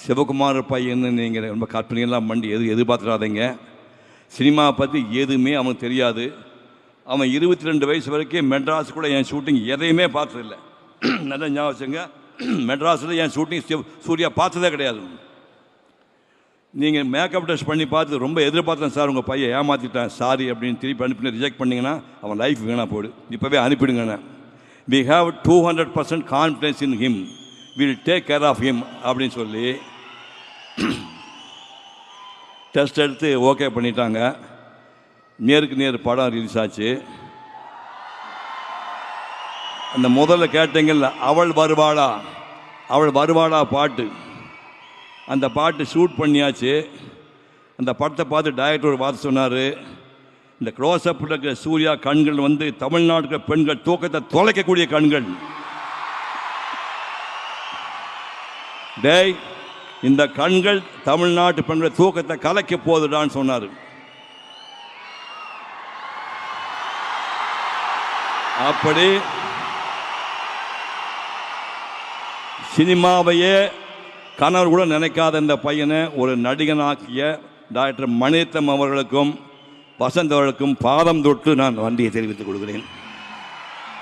சிவகுமார் பையன்னு நீங்கள் ரொம்ப கற்பனையெல்லாம் பண்ணி எதிர்பார்த்துடாதீங்க. சினிமாவை பற்றி எதுவுமே அவனுக்கு தெரியாது. அவன் 22 வயசு வரைக்கும் மெட்ராஸ் கூட என் ஷூட்டிங் எதையுமே பார்த்ததில்லை. நல்லா ஞாபகம் வச்சுங்க, மெட்ராஸில் என் ஷூட்டிங் சூர்யா பார்த்ததே கிடையாது. நீங்கள் மேக்கப் டெஸ்ட் பண்ணி பார்த்து ரொம்ப எதிர்பார்த்தேன் சார், உங்கள் பையன் ஏமாற்றிட்டேன் சாரி அப்படின்னு திருப்பி அனுப்பி ரிஜெக்ட் பண்ணிங்கன்னா அவன் லைஃப் வீணாக போடு, இப்போவே அனுப்பிடுங்கண்ணே. We have 200% confidence in him, will take care of him அப்படின்னு சொல்லி டெஸ்ட் எடுத்து ஓகே பண்ணிட்டாங்க. நேருக்கு நேர் படம் ரிலீஸ் ஆச்சு. அந்த முதல்ல கேட்டீங்கல்ல, அவள் வருவாளா பாட்டு, அந்த பாட்டு ஷூட் பண்ணியாச்சு. அந்த படத்தை பார்த்து டைரக்டர் ஒரு வார்த்தை சொன்னார், இந்த க்ளோஸ்அப் இருக்கிற சூர்யா கண்கள் வந்து தமிழ்நாட்டுக்கு பெண்கள் தூக்கத்தை தொலைக்கக்கூடிய கண்கள். டேய், இந்த கண்கள் தமிழ்நாட்டு பெண்கள் தூக்கத்தை கலைக்க போகுதுடான்னு சொன்னார். அப்படி சினிமாவையே கனவு கூட நினைக்காத இந்த பையனை ஒரு நடிகனாக்கிய டாக்டர் மணிரத்னம் அவர்களுக்கும் வசந்த் அவர்களுக்கும் பாதம் தொட்டு நான் நன்றியை தெரிவித்துக் கொள்கிறேன்.